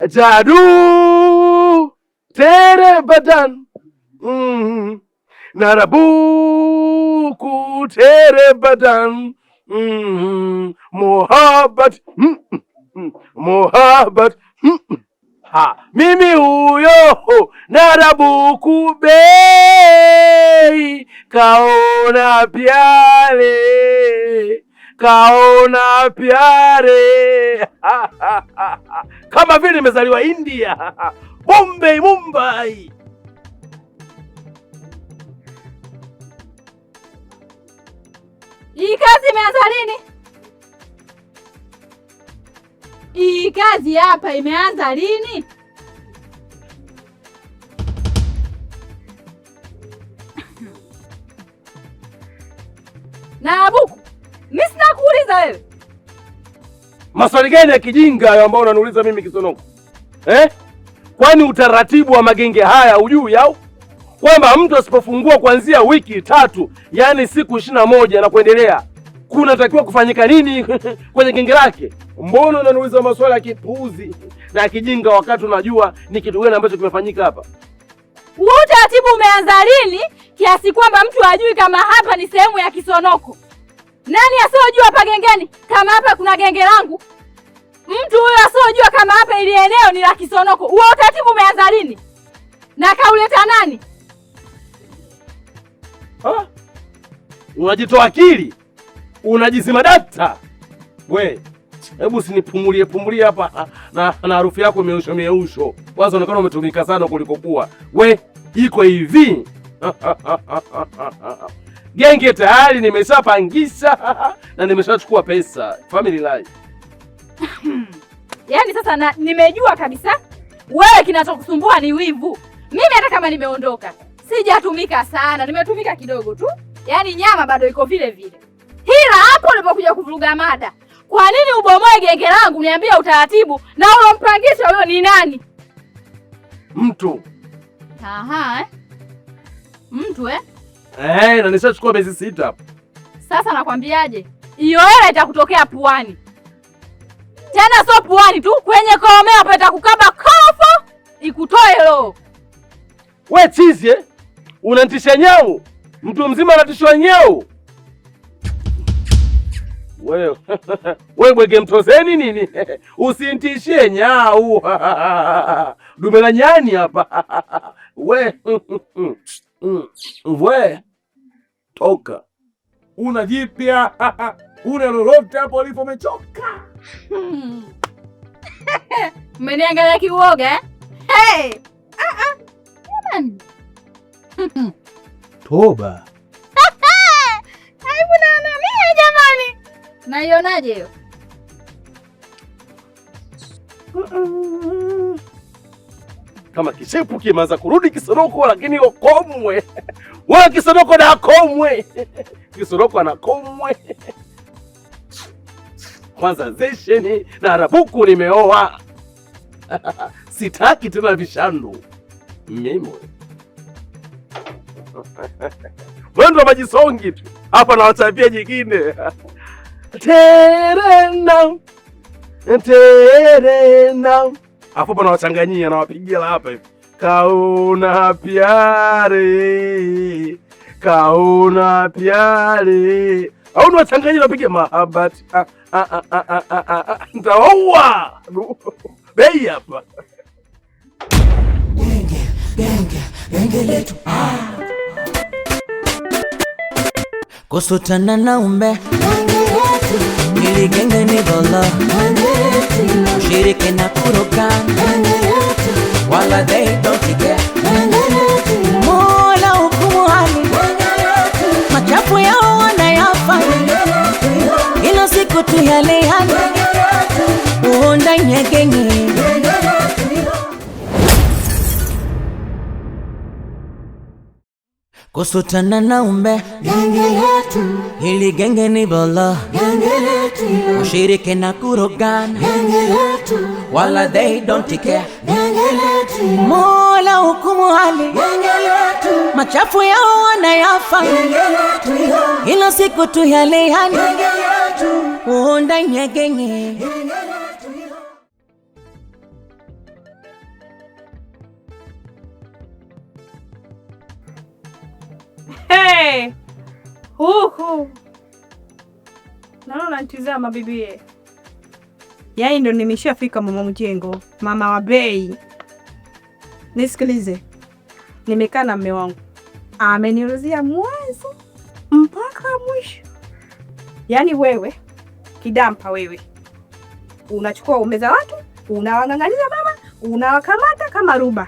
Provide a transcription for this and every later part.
Jadu tere badan narabuku tere badan mohabbat mohabbat mimi huyo narabuku bei kaona pyare kaona pyare kama vile nimezaliwa India, Bombay, Mumbai. Hii kazi imeanza lini? Hii kazi hapa imeanza lini? Narabuku, mimi sina kuuliza wewe. Maswali gani ya kijinga hayo ambao unaniuliza mimi Kisonoko? Kwani utaratibu wa magenge haya hujui au? Kwamba mtu asipofungua kuanzia wiki 3, yani siku 21 na kuendelea, kunatakiwa kufanyika nini kwenye genge lake? Mbona unaniuliza maswali ya kipuuzi na ya kijinga wakati unajua ni kitu gani ambacho kimefanyika hapa? Huo utaratibu umeanza lini kiasi kwamba mtu hajui kama hapa ni sehemu ya Kisonoko? Nani asiyojua hapa gengeni kama hapa kuna genge langu? Mtu huyo asiyojua kama hapa ili eneo ni la Kisonoko. Huo utaratibu umeanza lini? Na kauleta nani? Unajitoa akili? Unajizima data? We, hebu usinipumulie pumulie hapa na harufu yako meusho. Kwanza unaonekana umetumika sana kulikokuwa. We, iko hivi. Genge tayari nimeshapangisha na nimeshachukua pesa. Family life. Yaani sasa nimejua kabisa wewe kinachokusumbua ni wivu. Mimi hata kama nimeondoka sijatumika sana, nimetumika kidogo tu. Yaani nyama bado iko vile vile. Hila hapo ulipokuja kuvuruga mada. Kwa nini ubomoe genge langu? Niambie utaratibu na ulompangisha huyo ni nani? Mtu. Mtu na nishachukua miezi 6 hapo. Sasa nakwambiaje? Hiyo hela itakutokea puani. Tena sio puani tu, kwenye koomea hapo itakukaba kofo ikutoe roho. We chizi unanitisha nyau? Mtu mzima anatishwa nyau? Wewe bwege mtozeni nini? Usinitishie nyau. Dume la nyani hapa. We toka. Una jipya? Una lolote hapo ulipo umechoka? Mmeniangalia kiuoga eh? Hey! Toba. Aibu na mimi jamani. Naionaje hiyo? Kama kisepu kimeanza kurudi Kisonoko, lakini ukomwe. Wewe Kisonoko na akomwe. Kisonoko anakomwe. Kwanza zesheni na Narabuku nimeoa. Sitaki tena vishandu. Mimi. Mwendo majisongi tu. Hapa na watapia jingine. Terena. Terena. Hapo pana wachanganyia na wapigia hapa hivi. Kaona pyare. Kaona pyare. Au wachanganyia wapigia mahabati. Ntaoa. Bei hapa. Genge letu kusutana na umbe ili genge ni bolo ushirike na kuruka wala they don't care Mola hukumu hali machafu yao wanayafa ilo siku tu yale yale uonda nyegenge kusutana na umbe genge letu hili genge ni bolo genge letu ushirike na kurogana genge letu wala they don't care genge letu Mola hukumu hali genge letu machafu yao wanayafa genge letu ilo siku tu yale yale genge letu uonda nyegenge Huhu. Naona nitizama bibie. Yaani ndo nimeshafika mama mjengo, mama wa bei. Nisikilize. Nimekaa na mume wangu. Ameniulizia mwanzo mpaka mwisho. Yaani wewe kidampa wewe. Unachukua ume za watu, unawang'ang'ania mama, unawakamata kama ruba.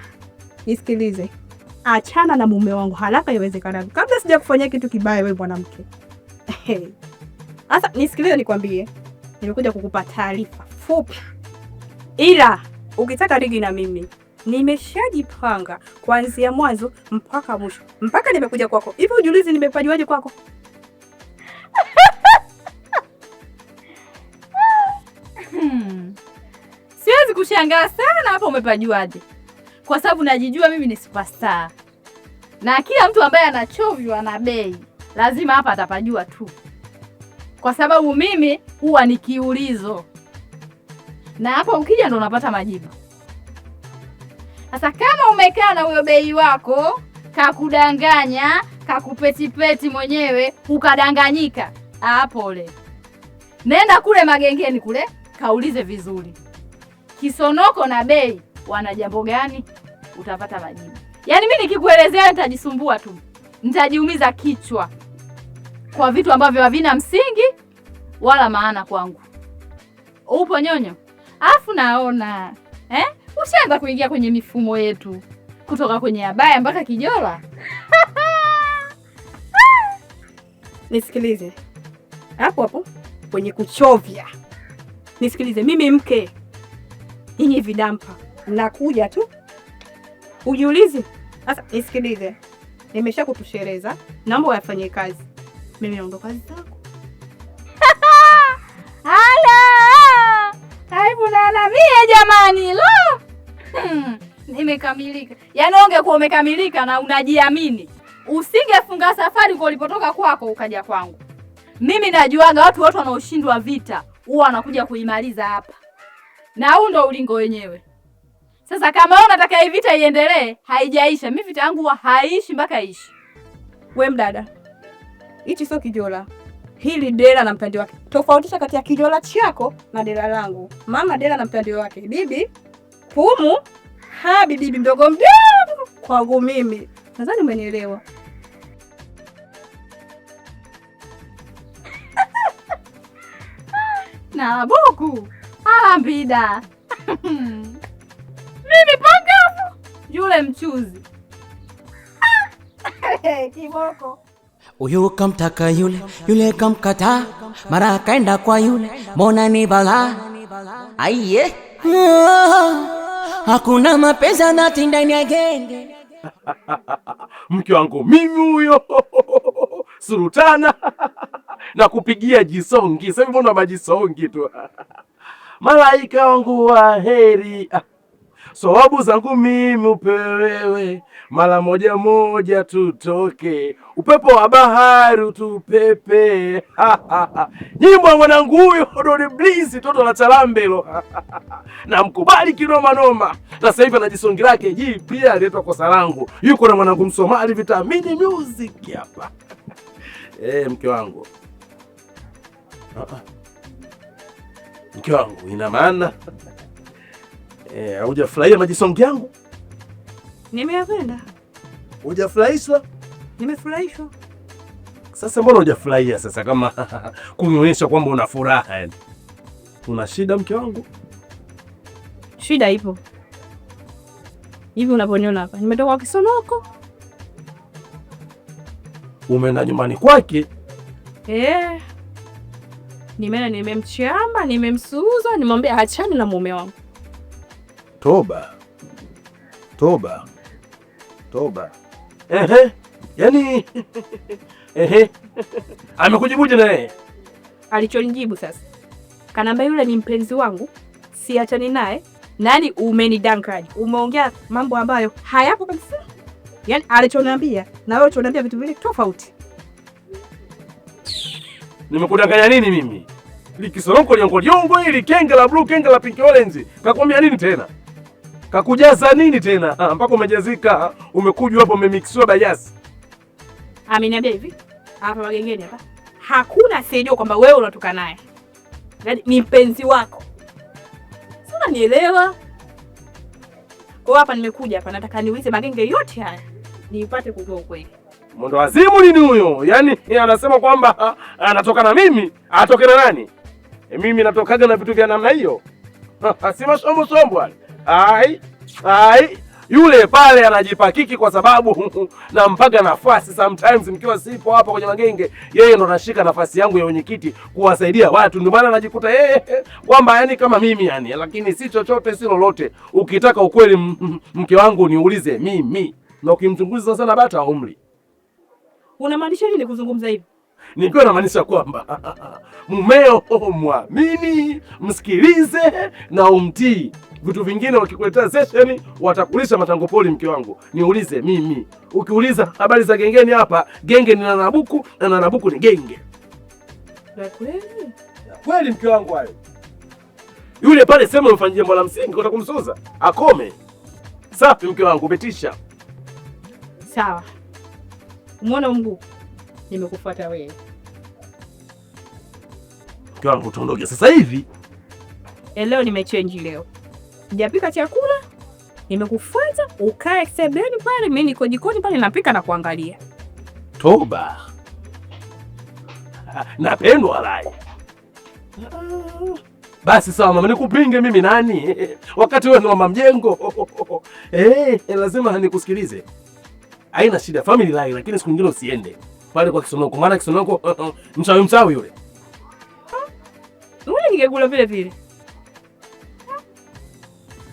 Nisikilize. Achana na mume wangu haraka iwezekanavyo. Kabla sija kufanyia kitu kibaya wewe mwanamke. Sasa nisikilize nikwambie. Nimekuja kukupa taarifa fupi. Ila ukitaka rigi na mimi, nimeshajipanga kuanzia mwanzo mpaka mwisho. Mpaka nimekuja kwako. Hivi ujiulize nimepajuaje kwako? Siwezi kushangaa sana hapa umepajuaje. Kwa sababu najijua mimi ni superstar. Na kila mtu ambaye anachovywa na bei, lazima hapa atapajua tu. Kwa sababu mimi huwa ni kiulizo. Na hapa ukija ndo unapata majibu. Sasa kama umekaa na huyo bei wako, kakudanganya, kakupetipeti mwenyewe, ukadanganyika, pole. Nenda kule magengeni kule, kaulize vizuri. Kisonoko na bei wana jambo gani? Utapata majibu. Yaani mimi nikikuelezea nitajisumbua tu. Nitajiumiza kichwa kwa vitu ambavyo havina msingi wala maana kwangu. Upo nyonyo? Afu naona ushaanza kuingia kwenye mifumo yetu. Kutoka kwenye abaya mpaka kijola. Nisikilize. Hapo hapo kwenye kuchovya. Nisikilize, mimi mke. Nyinyi vidampa. Nakuja tu. Ujiulize. Sasa nisikilize. Nimesha kutushereza. Naomba uyafanyie kazi. Mimi naondoka kazi zako. Hala! Karibu na mie jamani. Lo! Nimekamilika. Yaani ungekuwa umekamilika na unajiamini, usingefunga safari kwa ulipotoka kwako ukaja kwangu. Mimi najuaga watu wote wanaoshindwa vita huwa wanakuja kuimaliza hapa. Na huu ndo ulingo wenyewe. Sasa kama wewe unataka hii vita iendelee, haijaisha. Mimi vita yangu haiishi mpaka ishi. We mdada. Hichi sio kijola. Hili dela na mpande wake. Tofautisha kati ya kijola chako na dela langu. Mama dela na mpande wake. Bibi pumu bibi mdogo mdogo kwangu mimi. Nadhani umenielewa. Na boku. Mbida. Mimi pangavu. Yule mchuzi. Kiboko. Uyu kamtaka yule kamkata, mara kaenda kwa yule, mbona ni bala. Aiye. Hakuna mapenzi dhati ndani ya genge. Mke wangu mimi huyo. Sultana. Na kupigia jisongi. Sasa mbona majisongi tu. Malaika wangu wa heri. Sawabu zangu mimi upewewe. Mara moja moja tutoke. Upepo wa bahari utupepe. Nyimbo mwanangu huyo Dori Bliss toto la Chalambelo. Na mkubali kinoma noma. Sasa hivi anajisongi lake pia aletwa kosa langu. Yuko na mwanangu Msomali Vitamini Music hapa. Mke wangu. Mke wangu ina maana hujafurahia majisongi yangu? Nimeyapenda. Hujafurahishwa? Nimefurahishwa. Sasa mbona hujafurahia sasa kama kunionyesha kwamba una furaha yani? Una shida mke wangu? Shida ipo. Hivi unaponiona hapa, nimetoka kwa Kisonoko. Umeenda nyumbani kwake? Nimeenda nimemchamba, nimemsuuza, nimwambia achane na mume wangu. Toba. Yaani amekujibuje na yeye? Alichonijibu sasa. Kanamba yule ni mpenzi wangu, siachani naye. Nani umenidanganya? Umeongea mambo ambayo hayapo kabisa. Yaani alichoniambia na wewe unaniambia vitu vile tofauti. Nimekudanganya nini mimi? Likisonoko liongo hili kenge la blue, kenge la pink orange. Kakwambia nini tena? Kakujaza nini tena? Mpaka umejazika, umekujwa hapo umemixiwa bayasi. Ameniambia hivi, hapa magengeni hapa hakuna asiyejua kwamba wewe unatoka naye. Yaani ni mpenzi wako. Si unanielewa? Kwa hapa nimekuja hapa nataka niulize magenge yote haya. Nipate kujua ukweli. Mwendo wazimu nini huyo? Yaani anasema kwamba anatoka na mimi, atoke na nani? Mimi natokaga na vitu vya namna hiyo. Si masombo sombo. Ai. Yule pale anajipakiki kwa sababu nampaga nafasi. Sometimes mkiwa sipo hapa kwenye magenge, yeye ndo anashika nafasi yangu ya wenyekiti kuwasaidia watu. Ndio maana anajikuta yeye kwamba yani kama mimi yani, lakini si chochote si lolote. Ukitaka ukweli mke wangu niulize mimi. Na ukimchunguza sana bata umri. Unamaanisha nini kuzungumza hivi? Nikiwa namaanisha kwamba mumeo muamini, msikilize na umtii. Vitu vingine wakikuletea session watakulisha matangopoli mke wangu. Niulize mimi. Ukiuliza habari za gengeni hapa, genge ni Nanabuku na Nanabuku ni genge. Kweli mke wangu hayo. Yule pale sema umfanyie jambo la msingi kwa kumsuza. Akome. Safi mke wangu umetisha. Sawa. Umeona Mungu? Nimekufuata wewe. Mke wangu tuondoke sasa hivi. Leo nimechange leo. Sijapika chakula. Nimekufuata ukae sebeni pale, mimi niko jikoni pale napika na kuangalia. Toba. Napendwa lai. Basi sawa mama, nikupinge mimi nani? Wakati wewe ni mama mjengo. Lazima nikusikilize. Haina shida, family lai, lakini siku nyingine usiende pale kwa Kisonoko. Maana Kisonoko mchawi yule. Wewe ningekula vile vile.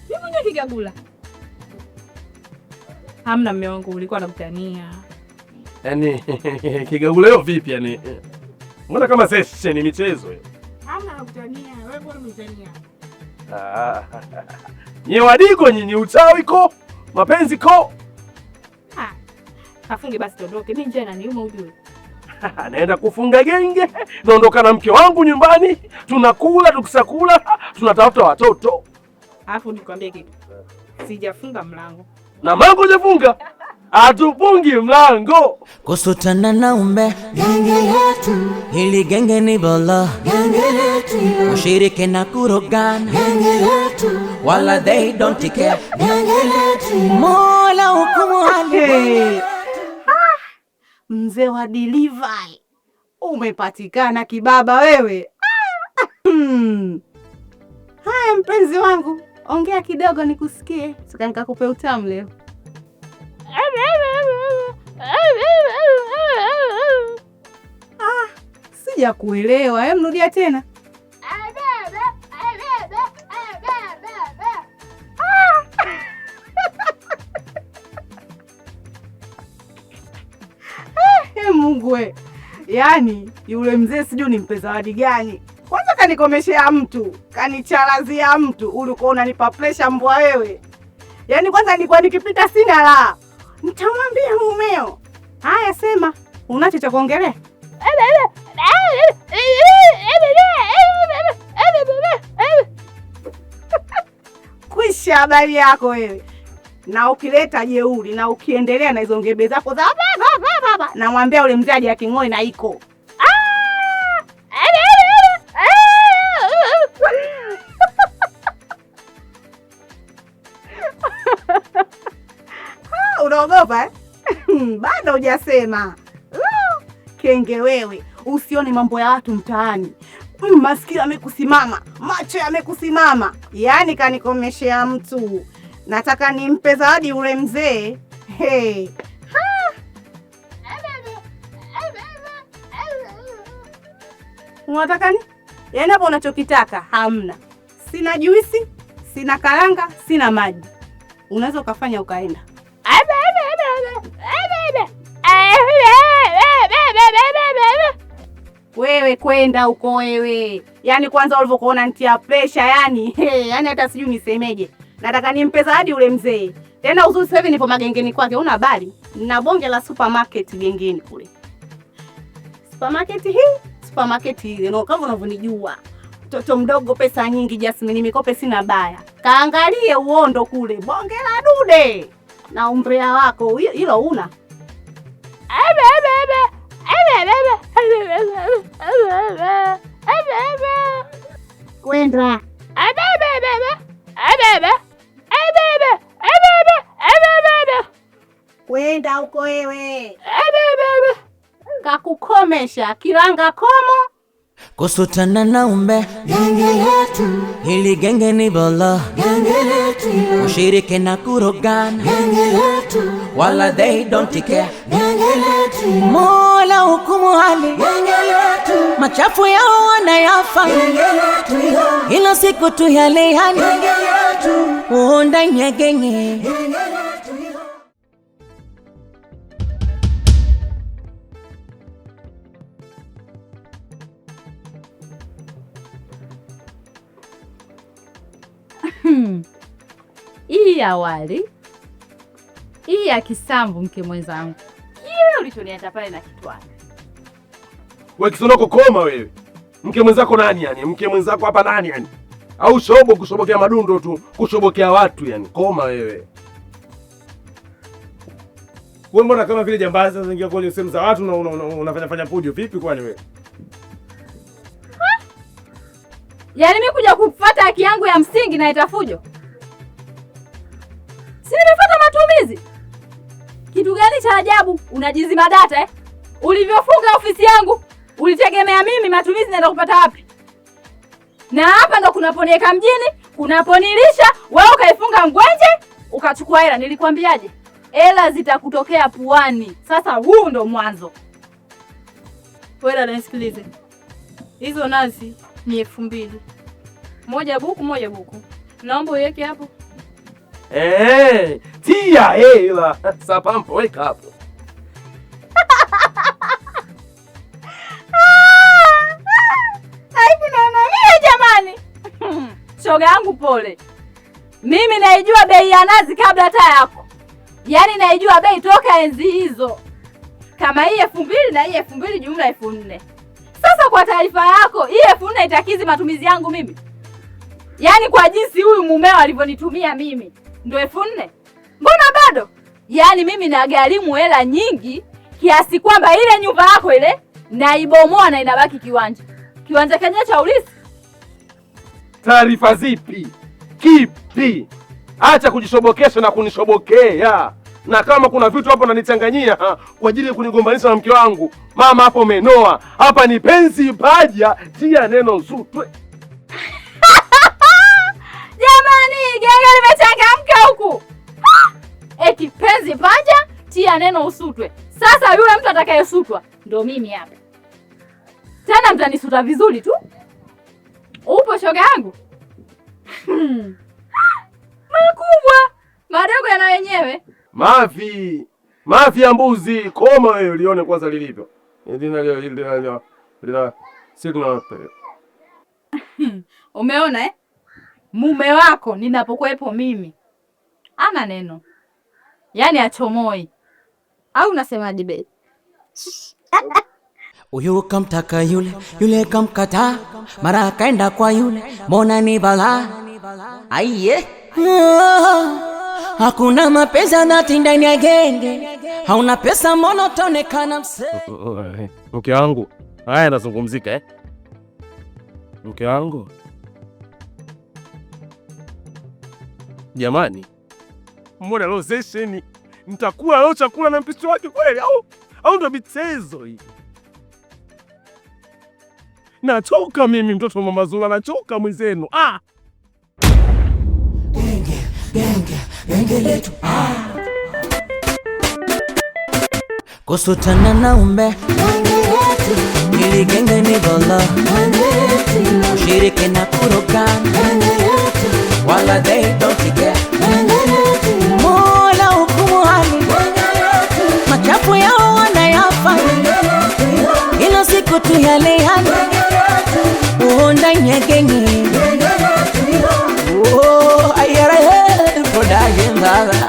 Mimi mwenyewe ningekula. Hamna mume wangu, ulikuwa unamtania. Yaani kigagula hiyo vipi yani? Mbona kama session ni michezo hiyo? Hamna nakutania, wewe bora mtania. Ni wadiko nyinyi uchawi ko, mapenzi ko. Afunge basi tondoke. Mimi njana niuma ujue. Naenda kufunga genge, naondoka na mke wangu nyumbani, tunakula, tukisakula, tunatafuta watoto. Alafu nikwambie kitu. Sijafunga mlango. Na mlango hujafunga? Hatufungi mlango. Kusutana na umbe genge letu, hili genge ni bolo genge letu, ushirike na kurogana genge letu, wala they don't care genge letu, Mola hukumu hali. Mzee wa delivery umepatikana kibaba wewe. Haya mpenzi wangu, ongea kidogo nikusikie, sika nikakupe utamu leo. Sija kuelewa, hebu rudia tena. Mungu we. Yaani yule mzee sijui nimpe zawadi gani. Kwanza kanikomeshea mtu, kanichalazia mtu, ulikuwa unanipa pressure mbwa wewe. Yaani kwanza nilikuwa nikipita sina la. Nitamwambia mumeo. Haya sema, unacho cha kuongelea? Kwisha habari yako wewe. Na ukileta jeuri na ukiendelea na hizo ngebe zako za baba, namwambia ule mzee aje aking'oe na iko. Unaogopa eh? Bado hujasema. Kenge wewe, usione mambo ya watu mtaani. Masikio yamekusimama, macho yamekusimama. Yaani kanikomeshea mtu. Nataka nimpe zawadi ule mzee. Hey. Unataka nini? Yaani hapo unachokitaka hamna. Sina juisi, sina karanga, sina maji. Unaweza ukafanya ukaenda. Wewe kwenda huko wewe. Yaani kwanza ulivyokuona nitia pressure yani, yani hata sijui nisemeje. Nataka nimpe zawadi ule mzee. Tena uzuri sasa hivi nipo magengeni kwake, una habari? Na bonge la supermarket gengeni kule. Supermarket ile, no kama unavyonijua. Mtoto mdogo pesa nyingi Jasmine, mikope sina baya. Kaangalie uondo kule, bonge la dude. Na umbrea wako hilo una. Kwenda. Kwenda huko wewe. Kakukomesha kiranga komo. Kusutana na umbe genge letu, hili genge ni bolo genge letu, ushirike na kurogana genge letu, wala they don't care genge letu, Mola hukumu hali genge letu, machafu yao wanayafa genge letu, ila siku tu yale yani genge letu, uonda nye genge. Hii awali, hii ya kisambu, mke mwenzangu, kile ulichoniacha pale na kitwana. Wewe Kisonoko, koma wewe. Mke mwenzako nani yani? Mke mwenzako hapa nani yani? Au shobo kushobokea madundo tu, kushobokea watu yani? Koma wewe. Wewe mbona kama vile jambazi unaingia kwenye sehemu za watu na unafanya fujo vipi kwani wewe? Yaani mimi kuja kufuata haki yangu ya msingi na itafujo? Si nimefuata matumizi? Kitu gani cha ajabu? Unajizima data eh? Ulivyofunga ofisi yangu, ulitegemea mimi matumizi naenda kupata wapi? Na hapa ndo kunaponieka mjini, kunaponilisha, wewe ukaifunga ngwenje, ukachukua hela. Nilikwambiaje? Hela zitakutokea puani. Sasa huu ndo mwanzo. Wewe nisikilize. Hizo nazi ni 2000. Moja buku. Naomba uweke hapo. Tia hela. Sapampo weka hapo. Aibu naona mimi jamani. Shoga yangu pole. Mimi naijua bei ya nazi kabla hata yako. Yaani naijua bei toka enzi hizo. Kama hii 2000 na hii 2000 jumla 4000. Sasa kwa taarifa yako, hii 4000 itakizi matumizi yangu mimi. Yaani kwa jinsi huyu mumeo alivyonitumia mimi, ndio 4000. Mbona bado? Yaani mimi nagharimu hela nyingi kiasi kwamba ile nyumba yako ile naibomoa na inabaki kiwanja. Kiwanja kenyewe cha ulisi. Taarifa zipi? Kipi? Acha kujishobokesha na kunishobokea. Na kama kuna vitu hapo nanichanganyia kwa ajili ya kunigombanisha na mke wangu, mama hapo umenoa. Hapa ni penzi paja, tia neno usutwe. Jamani, genge limechangamka huku. Eti penzi paja, tia neno usutwe. Sasa yule mtu atakayesutwa ndo mimi hapa. Tena mtanisuta vizuri tu. Upo shoga yangu? Makubwa, madogo yana wenyewe. Mafi ya mbuzi. Koma wewe ulione kwanza lilivyo. Lina signal. Umeona eh? Mume wako ninapokuwepo mimi ana neno. Yaani achomoi. Au unasemaje babe? Uyu kamtaka yule kamkata, mara akaenda kwa yule, mbona ni bala. Aiye. Hakuna mapenzi dhati ndani ya genge. Hauna pesa mbona utaonekana mse. Mke wangu, haya nazungumzika eh? Mke wangu. Jamani. Mbona leo sesheni? Mtakula leo chakula na mpishi wake kweli au ndo michezo hii? Nachoka mimi mtoto mama Zula, nachoka mwenzenu. Genge letu. Kusutana na umbe genge letu, hili genge ni bolo genge letu, ushirike na kurogana genge letu, wala they don't care genge letu, Mola hukumu hali genge letu, machafu yao wanayafa genge letu, ila siku tu yale yani genge letu, uonda nye genge letu. Oh, ayara he, podaje mbaba.